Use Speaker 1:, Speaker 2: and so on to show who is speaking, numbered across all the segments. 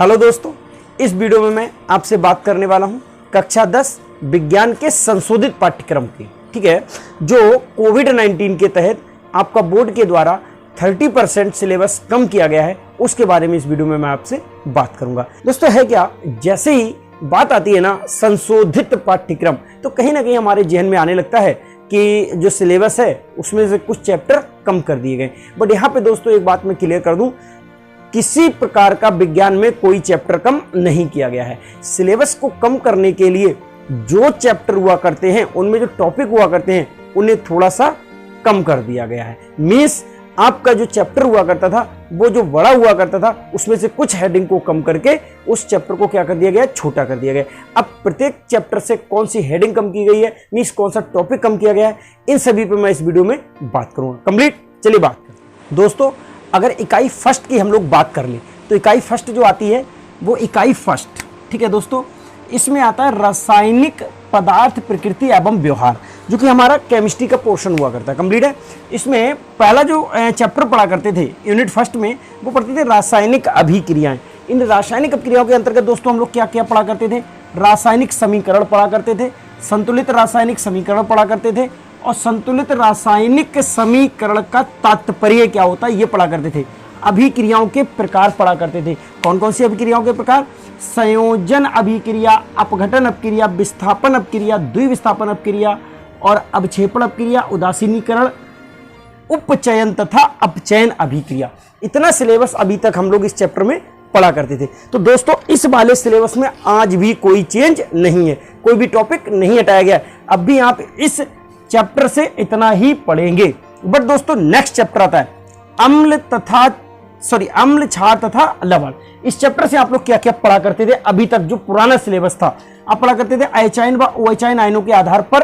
Speaker 1: Hello दोस्तों, इस video में मैं आपसे बात करने वाला हूं कक्षा 10 विज्ञान के संशोधित पाठ्यक्रम की। ठीक है, जो कोविड-19 के तहत आपका बोर्ड के द्वारा 30% सिलेबस कम किया गया है, उसके बारे में इस वीडियो में मैं आपसे बात करूंगा। दोस्तों है क्या, जैसे ही बात आती है ना संशोधित पाठ्यक्रम, तो कहीं ना कहीं हमारे जहन में आने लगता है कि जो सिलेबस है उसमें से कुछ चैप्टर कम कर दिए गए। बट यहाँ पे दोस्तों एक बात मैं क्लियर कर दूं, किसी प्रकार का विज्ञान में कोई चैप्टर कम नहीं किया गया है। सिलेबस को कम करने के लिए जो चैप्टर हुआ करते हैं, उनमें जो टॉपिक हुआ करते हैं, उन्हें थोड़ा सा कम कर दिया गया है। मीन्स आपका जो चैप्टर हुआ करता था, वो जो बड़ा हुआ करता था, उसमें से कुछ हेडिंग को कम करके उस चैप्टर को क्या कर दिया गया, छोटा कर दिया गया। अब प्रत्येक चैप्टर से कौन सी हेडिंग कम की गई है, मीन्स कौन सा टॉपिक कम किया गया है, इन सभी पे मैं इस वीडियो में बात करूंगा। कंप्लीट, चलिए बात करते हैं। दोस्तों अगर इकाई फर्स्ट की हम लोग बात कर लें, तो इकाई फर्स्ट जो आती है वो इकाई फर्स्ट, ठीक है दोस्तों, इसमें आता है रासायनिक पदार्थ प्रकृति एवं व्यवहार, जो कि हमारा केमिस्ट्री का पोर्शन हुआ करता है। कंप्लीट है। इसमें पहला जो चैप्टर पढ़ा करते थे यूनिट फर्स्ट में, वो पढ़ते थे रासायनिक अभिक्रियाएं। इन रासायनिक अभिक्रियाओं के अंतर्गत दोस्तों हम लोग क्या क्या पढ़ा करते थे, रासायनिक समीकरण पढ़ा करते थे, संतुलित रासायनिक समीकरण पढ़ा करते थे, और संतुलित रासायनिक समीकरण का तात्पर्य क्या होता है ये पढ़ा करते थे। अभिक्रियाओं के प्रकार पढ़ा करते थे। कौन कौन सी अभिक्रियाओं के प्रकार, संयोजन अभिक्रिया, अपघटन अभिक्रिया, विस्थापन अभिक्रिया, द्विविस्थापन अभिक्रिया और अवक्षेपण अभिक्रिया, उदासीनीकरण, उपचयन तथा अपचयन अभिक्रिया। इतना सिलेबस अभी तक हम लोग इस चैप्टर में पढ़ा करते थे। तो दोस्तों इस वाले सिलेबस में आज भी कोई चेंज नहीं है, कोई भी टॉपिक नहीं हटाया गया। अब भी आप इस चैप्टर से इतना ही पढ़ेंगे। बट दोस्तों नेक्स्ट चैप्टर आता है अम्ल क्षार तथा लवण। इस चैप्टर से आप लोग क्या क्या पढ़ा करते थे, अभी तक जो पुराना सिलेबस था, आप पढ़ा करते थे एचाइन व ओएचाइन आयनों के आधार पर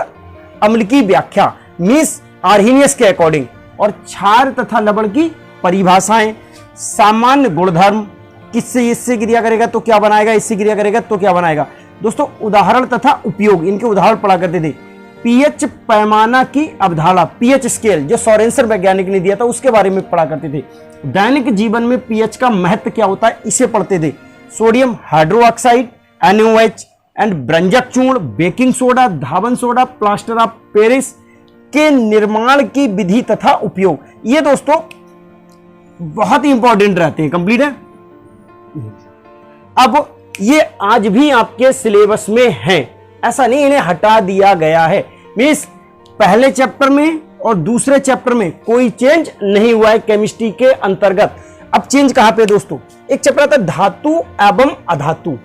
Speaker 1: अम्ल की व्याख्या, मीन्स आर्हेनियस के अकॉर्डिंग, और क्षार तथा लवण की परिभाषाएं, सामान्य गुणधर्म, किससे इससे क्रिया करेगा तो क्या बनाएगा, इससे क्रिया करेगा तो क्या बनाएगा। दोस्तों उदाहरण तथा उपयोग, इनके उदाहरण पढ़ा करते थे। पीएच पैमाना की अवधारणा, पीएच स्केल जो सोरेनसन वैज्ञानिक ने दिया था, उसके बारे में पढ़ा करते थे। दैनिक जीवन में पीएच का महत्व क्या होता है, इसे पढ़ते थे। सोडियम हाइड्रोक्साइड, NaOH एंड ब्रंजक चूर्ण, baking soda, Dhawan soda, plaster of Paris के निर्माण की विधि तथा उपयोग, ये दोस्तों बहुत ही इंपॉर्टेंट रहते हैं। कंप्लीट है। अब ये आज भी आपके सिलेबस में है, ऐसा नहीं इन्हें हटा दिया गया है। मींस पहले चैप्टर में और दूसरे चैप्टर में कोई चेंज नहीं हुआ है केमिस्ट्री के अंतर्गत। अब चेंज कहां पे दोस्तों, एक चैप्टर आता है धातु एवं अधातु।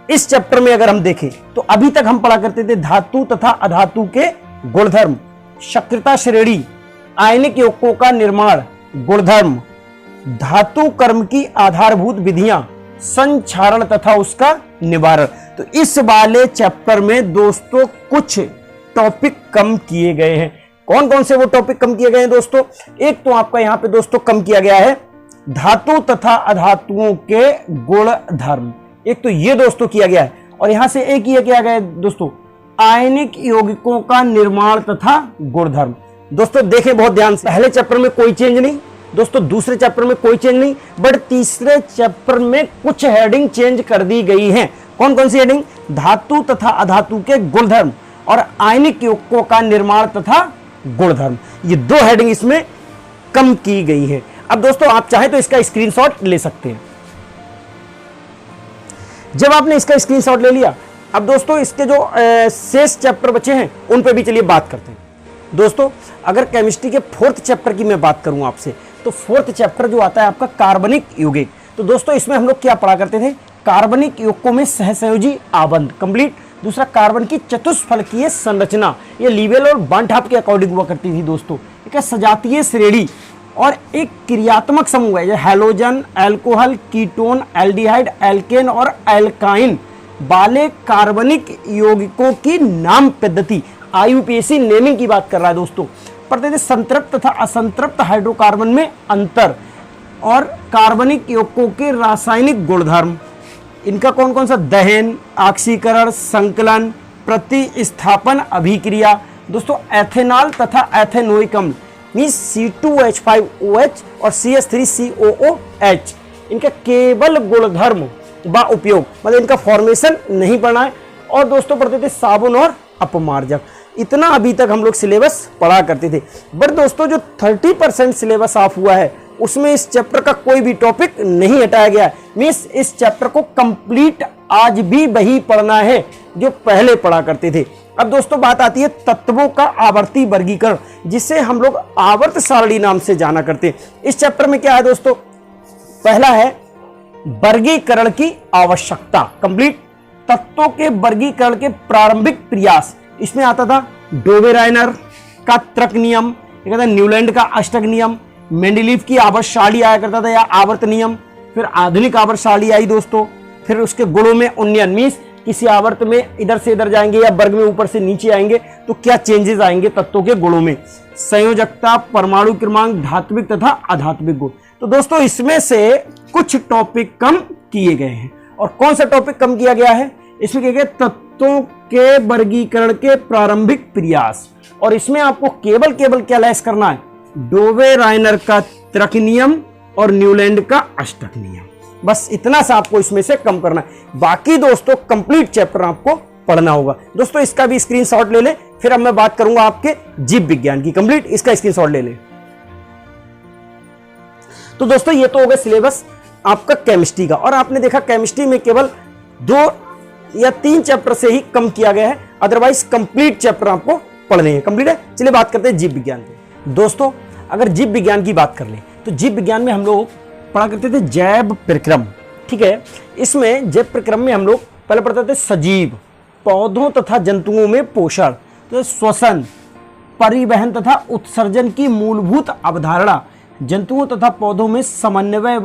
Speaker 1: इस चैप्टर में अगर हम देखें तो अभी तक हम पढ़ा करते थे धातु तथा अधातु के गुणधर्म, सक्रियता श्रेणी, आयनिक यौगिकों का निर्माण, गुणधर्म, धातु कर्म की आधारभूत विधियां, संक्षारण तथा उसका निवारण। तो इस वाले चैप्टर में दोस्तों कुछ टॉपिक कम किए गए हैं। कौन कौन से वो टॉपिक कम किए गए हैं दोस्तों, एक तो आपका यहां पे दोस्तों कम किया गया है धातु तथा अधातुओं के गुणधर्म, एक तो ये दोस्तों किया गया है। और यहां से एक ये किया गया है दोस्तों आयनिक यौगिकों का निर्माण तथा गुणधर्म। दोस्तों देखें बहुत ध्यान से, पहले चैप्टर में कोई चेंज नहीं दोस्तों, दूसरे चैप्टर में कोई चेंज नहीं, बट तीसरे चैप्टर में कुछ हेडिंग चेंज कर दी गई है। कौन कौन सी हेडिंग, धातु तथा अधातु के गुणधर्म और आयनिक यौगिकों का निर्माण तथा गुणधर्म, ये दो हेडिंग इसमें कम की गई है। अब दोस्तों आप चाहें तो इसका स्क्रीनशॉट ले सकते हैं। जब आपने इसका स्क्रीनशॉट ले लिया, अब दोस्तों इसके जो शेष चैप्टर बचे हैं उन पे भी चलिए बात करते हैं। दोस्तों अगर केमिस्ट्री के फोर्थ चैप्टर की मैं बात करूं आपसे, तो फोर्थ चैप्टर जो आता है आपका कार्बनिक यौगिक। तो दोस्तों इसमें हम लोग क्या पढ़ा करते थे, कार्बनिक यौगिकों में सहसंयोजी आबंध, कंप्लीट। दूसरा कार्बन की चतुष्फलकीय संरचना, ये लीवेल और बांटहाफ के अकॉर्डिंग हुआ करती थी दोस्तों। एक है सजातीय श्रेणी और एक क्रियात्मक समूह है, halogen, alcohol, ketone, aldehyde, alkane और एल्काइन वाले कार्बनिक यौगिकों की नाम पद्धति। IUPAC नेमिंग की बात कर रहा है दोस्तों। पढ़ते थे संतृप्त तथा असंतृप्त हाइड्रोकार्बन में अंतर और कार्बनिक यौगिकों के रासायनिक गुणधर्म, इनका कौन कौन सा, दहन, ऑक्सीकरण, संकलन, प्रतिस्थापन अभिक्रिया। दोस्तों एथेनॉल तथा एथेनोइक अम्ल मीन्स C2H5OH और CH3COOH, इनका केवल गुणधर्म व उपयोग, मतलब इनका फॉर्मेशन नहीं पढ़ना है। और दोस्तों पढ़ते थे साबुन और अपमार्जक। इतना अभी तक हम लोग सिलेबस पढ़ा करते थे। बट दोस्तों जो 30% सिलेबस ऑफ हुआ है उसमें इस चैप्टर का कोई भी टॉपिक नहीं हटाया गया है। मींस इस चैप्टर को कंप्लीट आज भी वही पढ़ना है जो पहले पढ़ा करते थे। अब दोस्तों बात आती है तत्वों का आवर्ती वर्गीकरण, जिसे हम लोग आवर्त सारणी नाम से जाना करते हैं। इस चैप्टर में क्या है दोस्तों, पहला है वर्गीकरण की आवश्यकता, कंप्लीट तत्वों के वर्गीकरण के प्रारंभिक प्रयास। इसमें आता था डोबेराइनर का त्रक नियम, न्यूलैंड का अष्टक नियम, मेंडलीव की आवर्त सारणी आया करता था या आवर्त नियम, फिर आधुनिक आवर्त सारणी आई दोस्तों, फिर उसके गुणों में उन्नयन, मीन्स किसी आवर्त में इधर से इधर जाएंगे या वर्ग में ऊपर से नीचे आएंगे तो क्या चेंजेस आएंगे तत्वों के गुणों में, संयोजकता, परमाणु क्रमांक, धात्विक तथा अधात्विक गुण। तो दोस्तों इसमें से कुछ टॉपिक कम किए गए हैं। और कौन सा टॉपिक कम किया गया है, इसमें क्या तत्वों के वर्गीकरण के प्रारंभिक प्रयास। और इसमें आपको केवल क्या लेस करना है, डोबेराइनर का त्रक नियम और न्यूलैंड का अष्टक नियम, बस इतना सा आपको इसमें से कम करना है। बाकी दोस्तों कंप्लीट चैप्टर आपको पढ़ना होगा। दोस्तों इसका भी स्क्रीनशॉट ले ले, फिर अब मैं बात करूंगा आपके जीव विज्ञान की, कंप्लीट इसका स्क्रीनशॉट ले ले। तो दोस्तों ये तो हो गया सिलेबस आपका केमिस्ट्री का। और आपने देखा केमिस्ट्री में केवल 2 या 3 चैप्टर से ही कम किया गया है, अदरवाइज कंप्लीट चैप्टर आपको पढ़ने हैं। कंप्लीट है। चलिए बात करते हैं जीव विज्ञान की। दोस्तों अगर जीव विज्ञान की बात कर ले तो जीव विज्ञान में हम लोग पढ़ा करते थे जैव प्रक्रम, ठीक है। इसमें जैव प्रक्रम में हम लोग पहले पढ़ते थे सजीव, पौधों तथा जंतुओं में पोषण, तो श्वसन, परिवहन तथा उत्सर्जन की मूलभूत अवधारणा, जंतुओं तथा पौधों में समन्वय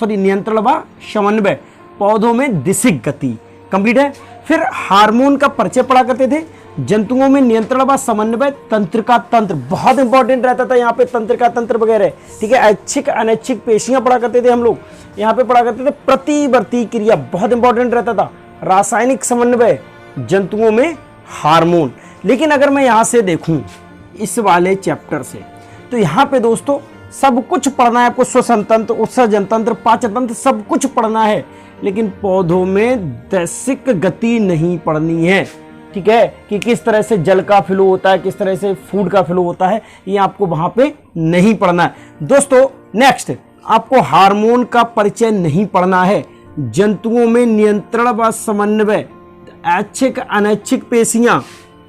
Speaker 1: नियंत्रण व समन्वय, पौधों में दिशिक गति, कंप्लीट है। फिर हार्मोन का परिचय पढ़ा करते थे, जंतुओं में नियंत्रण व समन्वय, तंत्रिका तंत्र बहुत इंपॉर्टेंट रहता था यहाँ पे, तंत्रिका तंत्र वगैरह, ठीक है। ऐच्छिक अनैच्छिक पेशियां पढ़ा करते थे हम लोग, यहाँ पे पढ़ा करते थे प्रतिवर्ती क्रिया बहुत इंपॉर्टेंट रहता था, रासायनिक समन्वय, जंतुओं में हार्मोन। लेकिन अगर मैं यहाँ से देखूं इस वाले चैप्टर से तो यहाँ पे दोस्तों सब कुछ पढ़ना है आपको, श्वसन तंत्र, उत्सर्जन तंत्र, पाचन तंत्र, सब कुछ पढ़ना है, लेकिन पौधों में दैसिक गति नहीं पढ़नी है, ठीक है, कि किस तरह से जल का फ्लो होता है, किस तरह से फूड का फ्लो होता है, ये आपको वहां पे नहीं पढ़ना है। दोस्तों नेक्स्ट आपको हार्मोन का परिचय नहीं पढ़ना है, जंतुओं में नियंत्रण व समन्वय, ऐच्छिक अनैच्छिक पेशियां,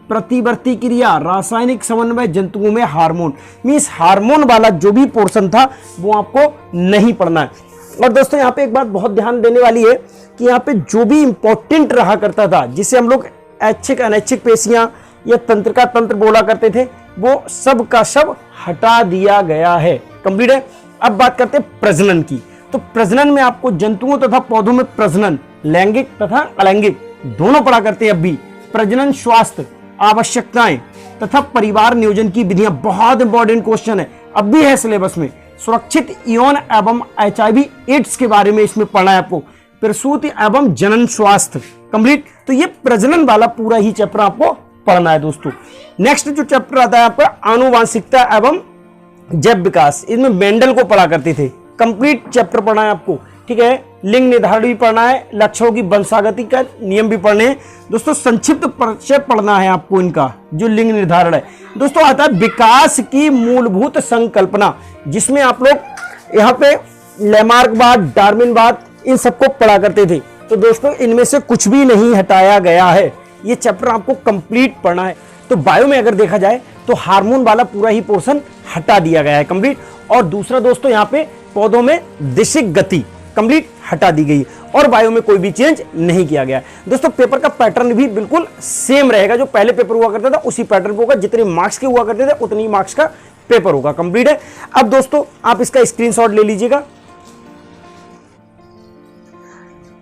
Speaker 1: प्रतिवर्ती क्रिया, रासायनिक समन्वय, जंतुओं में हार्मोन, मींस हार्मोन वाला जो भी पोर्शन था वो आपको नहीं पढ़ना है। और दोस्तों यहाँ पे एक बात बहुत ध्यान देने वाली है कि यहाँ पे जो भी इंपॉर्टेंट रहा करता था, जिसे हम लोग ऐच्छिक अनैच्छिक पेशियां या तंत्रिका तंत्र बोला करते थे, वो सब का सब हटा दिया गया है, कंप्लीट है। अब बात करते हैं प्रजनन की। तो प्रजनन में आपको जंतुओं तथा पौधों में प्रजनन, लैंगिक तथा अलैंगिक दोनों पढ़ा करते हैं। अब भी प्रजनन स्वास्थ्य, आवश्यकताएं तथा परिवार नियोजन की विधियां बहुत इंपॉर्टेंट क्वेश्चन है, अब भी है सिलेबस में। सुरक्षित यौन एवं HIV एड्स के बारे में इसमें पढ़ना है आपको, प्रसूति एवं जनन स्वास्थ्य, कंप्लीट। तो ये प्रजनन वाला पूरा ही चैप्टर आपको पढ़ना है दोस्तों। नेक्स्ट जो चैप्टर आता है आपका आनुवांशिकता एवं जैव विकास, इसमें मेंडल को पढ़ा करते थे, कंप्लीट चैप्टर पढ़ना है आपको, ठीक है। लिंग निर्धारण भी पढ़ना है, लक्षणों की वंशागति का नियम भी पढ़ने हैं दोस्तों। संक्षिप्त परिचय पढ़ना है आपको इनका, जो लिंग निर्धारण है दोस्तों। आता है विकास की मूलभूत संकल्पना, जिसमें आप लोग यहाँ पे लैमार्कवाद, डार्विनवाद, इन सबको पढ़ा करते थे। तो दोस्तों इनमें से कुछ भी नहीं हटाया गया है, ये चैप्टर आपको कंप्लीट पढ़ना है। तो बायो में अगर देखा जाए तो हार्मोन वाला पूरा ही पोर्शन हटा दिया गया है, कंप्लीट। और दूसरा दोस्तों यहाँ पे पौधों में दिशिक गति कंप्लीट हटा दी गई, और बायो में कोई भी चेंज नहीं किया गया दोस्तों। पेपर का पैटर्न भी बिल्कुल सेम रहेगा, जो पहले पेपर हुआ करता था उसी पैटर्न पे होगा, जितने मार्क्स के हुआ करते थे उतनी मार्क्स का पेपर होगा, कंप्लीट है। अब दोस्तों आप इसका स्क्रीनशॉट ले लीजिएगा।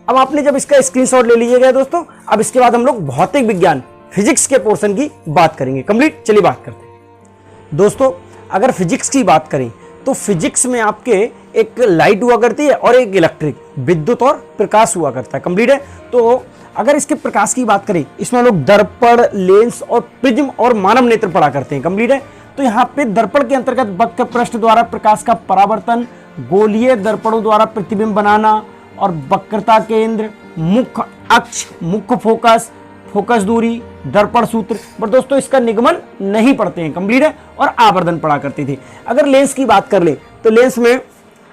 Speaker 1: अब आपने जब इसका स्क्रीनशॉट ले लीजिएगा दोस्तों, अब इसके बाद हम लोग भौतिक विज्ञान फिजिक्स के पोर्शन की बात करेंगे, कंप्लीट। चलिए बात करते हैं दोस्तों। अगर फिजिक्स की बात करें तो फिजिक्स में आपके एक लाइट हुआ करती है और एक इलेक्ट्रिक, विद्युत और प्रकाश हुआ करता है, कंप्लीट है। तो अगर इसके प्रकाश की बात करें, इसमें हम लोग दर्पण, लेंस और प्रिज्म और मानव नेत्र पढ़ा करते हैं, कंप्लीट है। तो यहाँ पे दर्पण के अंतर्गत वक्र पृष्ठ द्वारा प्रकाश का परावर्तन, गोलीय दर्पणों द्वारा प्रतिबिंब बनाना, और वक्रता केंद्र, मुख्य अक्ष, मुख्य फोकस, फोकस दूरी, दर्पण सूत्र। बट दोस्तों इसका निगमन नहीं पढ़ते हैं, कंप्लीट है, और आवर्धन पढ़ा करते थे। अगर लेंस की बात कर ले तो लेंस में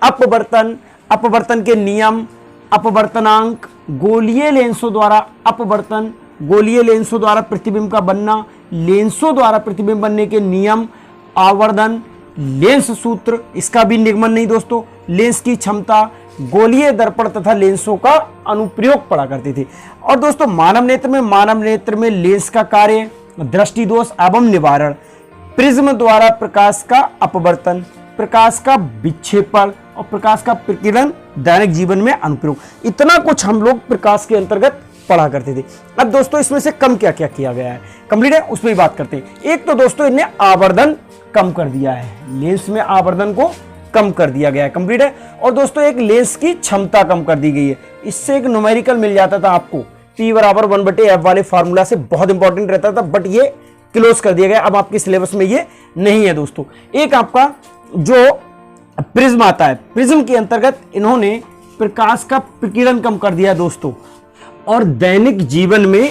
Speaker 1: अपवर्तन, अपवर्तन के नियम, अपवर्तनांक, गोलीय लेंसों द्वारा अपवर्तन, गोलीय लेंसों द्वारा प्रतिबिंब का बनना, लेंसों द्वारा प्रतिबिंब बनने के नियम, आवर्धन, लेंस सूत्र, इसका भी निगमन नहीं दोस्तों, लेंस की क्षमता, गोलीय दर्पण तथा लेंसों का अनुप्रयोग पढ़ा करते थे। और दोस्तों मानव नेत्र में लेंस का कार्य, दृष्टि दोष एवं निवारण, प्रिज्म द्वारा प्रकाश का अपवर्तन, प्रकाश का विक्षेपण और प्रकाश का प्रकीर्णन, दैनिक जीवन में अनुप्रयोग, इतना कुछ हम लोग प्रकाश के अंतर्गत पढ़ा करते थे। अब दोस्तों इसमें से कम क्या क्या किया गया है, कंप्लीट है, उस पर ही बात करते हैं। एक तो दोस्तों इन्हें आवर्धन कम कर दिया है, लेंस में आवर्धन को कम कर दिया गया है, कंप्लीट है। और दोस्तों एक लेंस की क्षमता कम कर दी गई है, इससे एक न्यूमेरिकल मिल जाता था आपको, P बराबर 1/f वाले फार्मूला से, बहुत इंपॉर्टेंट रहता था, बट ये क्लोज कर दिया गया, अब आपके सिलेबस में ये नहीं है दोस्तों। एक आपका जो प्रिज्म आता है, प्रिज्म के अंतर्गत इन्होंने प्रकाश का प्रकीर्णन कम कर दिया दोस्तों, और दैनिक जीवन में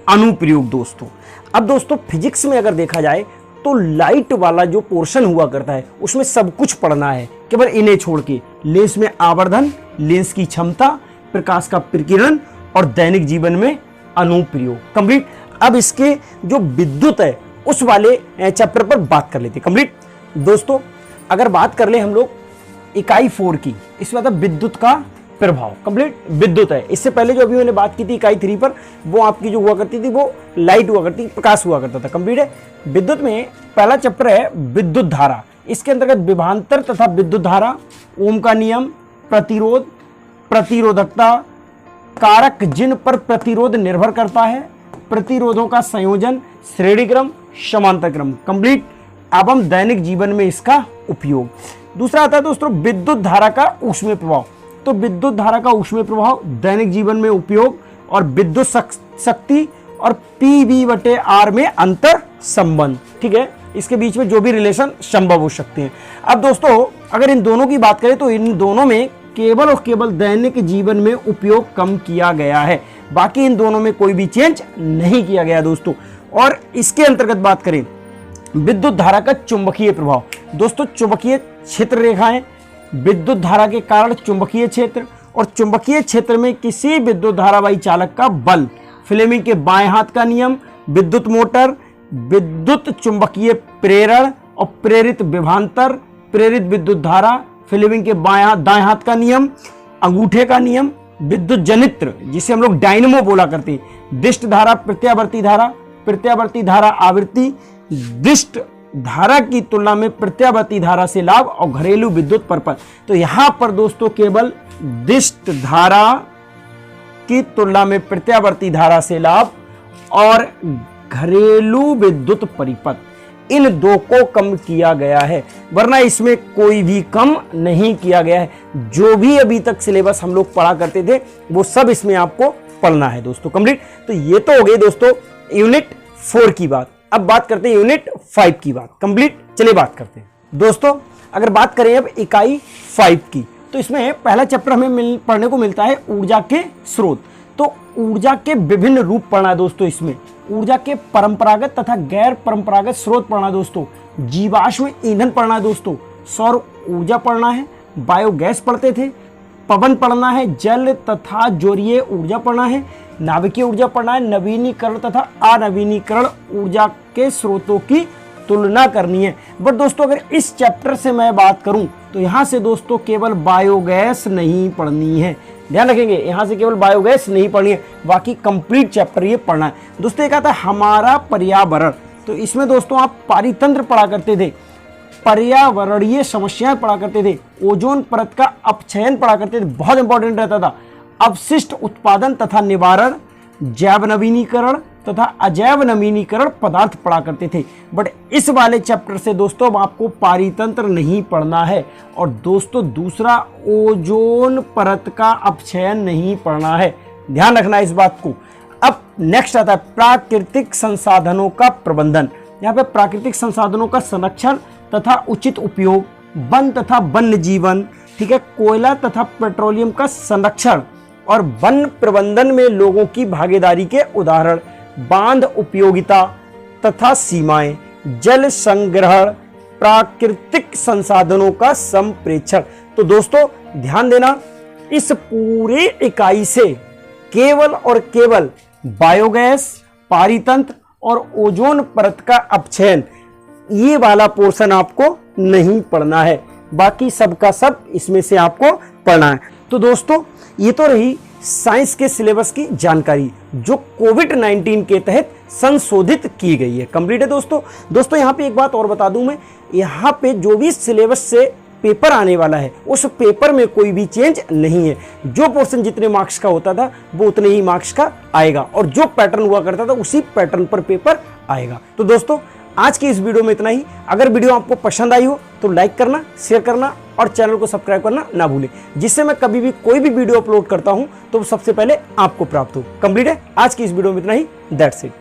Speaker 1: अनुप्रयोग दोस्तों। अब दोस्तों फिजिक्स में अगर देखा जाए तो लाइट वाला जो पोर्शन हुआ करता है उसमें सब कुछ पढ़ना है, केवल इन्हें छोड़ के। लेंस में आवर्धन, लेंस की क्षमता, प्रकाश का प्रकीर्णन और दैनिक जीवन में अनुप्रयोग, कंप्लीट। अब इसके जो विद्युत है उस वाले चैप्टर पर बात कर लेते हैं, कंप्लीट। दोस्तों अगर बात कर ले हम लोग इकाई 4 की, इसमें मतलब विद्युत का प्रभाव, कंप्लीट विद्युत है। इससे पहले जो अभी मैंने बात की थी इकाई 3 पर, वो आपकी जो हुआ करती थी वो लाइट हुआ करती, प्रकाश हुआ करता था, कंप्लीट है। विद्युत में पहला चैप्टर है विद्युत धारा, इसके अंतर्गत विभवांतर तथा विद्युत धारा, ओम का नियम, प्रतिरोध, प्रतिरोधकता, कारक जिन पर प्रतिरोध निर्भर करता है, प्रतिरोधों का संयोजन, श्रेणी क्रम, समांतर क्रम, कंप्लीट, एवं दैनिक जीवन में इसका उपयोग। दूसरा आता है दोस्तों विद्युत धारा का ऊष्मीय प्रभाव, तो विद्युत धारा का ऊष्मीय प्रभाव, दैनिक जीवन में उपयोग, और विद्युत शक्ति और PV/R में अंतर संबंध, ठीक है, इसके बीच में जो भी रिलेशन संभव हो सकते हैं। अब दोस्तों अगर इन दोनों की बात करें तो इन दोनों में केवल और केवल दैनिक जीवन में उपयोग कम किया गया है, बाकी इन दोनों में कोई भी चेंज नहीं किया गया दोस्तों। और इसके अंतर्गत बात करें विद्युत धारा का चुंबकीय प्रभाव, दोस्तों चुंबकीय क्षेत्र रेखाएं, विद्युत धारा के कारण चुंबकीय क्षेत्र, और चुंबकीय क्षेत्र में किसी विद्युत धारावाही चालक का बल, फ्लेमिंग के बाएं हाथ का नियम, विद्युत मोटर, विद्युत चुंबकीय प्रेरण और प्रेरित विभवांतर, प्रेरित विद्युत धारा, फ्लेमिंग के दाएं हाथ का नियम, अंगूठे का नियम, विद्युत जनित्र जिसे हम लोग डायनेमो बोला करते हैं, दिष्ट धारा, प्रत्यावर्ती धारा, प्रत्यावर्ती धारा आवृत्ति, दिष्ट धारा की तुलना में प्रत्यावर्ती धारा से लाभ, और घरेलू विद्युत परपथ। तो यहां पर दोस्तों केवल दिष्ट धारा की तुलना में प्रत्यावर्ती धारा से लाभ और घरेलू विद्युत परिपथ, इन दो को कम किया गया है, वरना इसमें कोई भी कम नहीं किया गया है। जो भी अभी तक सिलेबस हम लोग पढ़ा करते थे वो सब इसमें आपको पढ़ना है दोस्तों, कंप्लीट। तो ये तो हो गई दोस्तों यूनिट 4 की बात। अब बात करते हैं यूनिट 5 की बात, कंप्लीट। चलिए बात करते हैं दोस्तों। अगर बात करें अब इकाई 5 की, तो इसमें पहला चैप्टर हमें पढ़ने को मिलता है ऊर्जा के स्रोत। तो ऊर्जा के विभिन्न रूप पढ़ना है दोस्तों, इसमें ऊर्जा के परंपरागत तथा गैर परंपरागत स्रोत पढ़ना है दोस्तों, जीवाश्म ईंधन पढ़ना है दोस्तों, सौर ऊर्जा पढ़ना है, बायोगैस पढ़ते थे, पवन पढ़ना है, जल तथा जोरीय ऊर्जा पढ़ना है, नाभिकीय ऊर्जा पढ़ना है, नवीनीकरण तथा अनवीनीकरण ऊर्जा के स्रोतों की तुलना करनी है। बट दोस्तों अगर इस चैप्टर से मैं बात करूं तो यहां से दोस्तों केवल बायोगैस नहीं पढ़नी है, ध्यान रखेंगे, यहां से केवल बायोगैस नहीं पढ़नी है, बाकी कंप्लीट चैप्टर ये पढ़ना है दोस्तों। एक आता है हमारा पर्यावरण, तो इसमें दोस्तों आप पारितंत्र पढ़ा करते थे, पर्यावरणीय समस्याएं पढ़ा करते थे, ओजोन परत का अपक्षयन पढ़ा करते थे, बहुत इंपॉर्टेंट रहता था, अपशिष्ट उत्पादन तथा निवारण, जैव नवीनीकरण तथा अजैव नवीनीकरण पदार्थ पढ़ा करते थे। बट इस वाले चैप्टर से दोस्तों आपको पारितंत्र नहीं पढ़ना है, और दोस्तों दूसरा ओजोन परत का अपक्षयन नहीं पढ़ना है, ध्यान रखना इस बात को। अब नेक्स्ट आता है प्राकृतिक संसाधनों का प्रबंधन। यहाँ पे प्राकृतिक संसाधनों का संरक्षण तथा उचित उपयोग, वन तथा वन्य जीवन, ठीक है, कोयला तथा पेट्रोलियम का संरक्षण और वन प्रबंधन में लोगों की भागीदारी के उदाहरण, बांध उपयोगिता तथा सीमाएं, जल संग्रहण, प्राकृतिक संसाधनों का संप्रेषण। तो दोस्तों ध्यान देना, इस पूरे इकाई से केवल और केवल बायोगैस, पारितंत्र और ओजोन परत का अपक्षयन, ये वाला पोर्शन आपको नहीं पढ़ना है, बाकी सब का सब इसमें से आपको पढ़ना है। तो दोस्तों ये तो रही साइंस के सिलेबस की जानकारी जो कोविड-19 के तहत संशोधित की गई है। कंप्लीट है दोस्तों यहाँ पे एक बात और बता दूं मैं, यहाँ पे जो भी सिलेबस से पेपर आने वाला है उस पेपर में कोई भी चेंज नहीं है। जो पोर्शन जितने मार्क्स का होता था वो उतने ही मार्क्स का आएगा और जो पैटर्न हुआ करता था उसी पैटर्न पर पेपर आएगा। तो दोस्तों आज की इस वीडियो में इतना ही। अगर वीडियो आपको पसंद आई हो तो लाइक करना, शेयर करना और चैनल को सब्सक्राइब करना ना भूलें, जिससे मैं कभी भी कोई भी वीडियो अपलोड करता हूं तो सबसे पहले आपको प्राप्त हो। कंप्लीट है आज की इस वीडियो में इतना ही। That's it.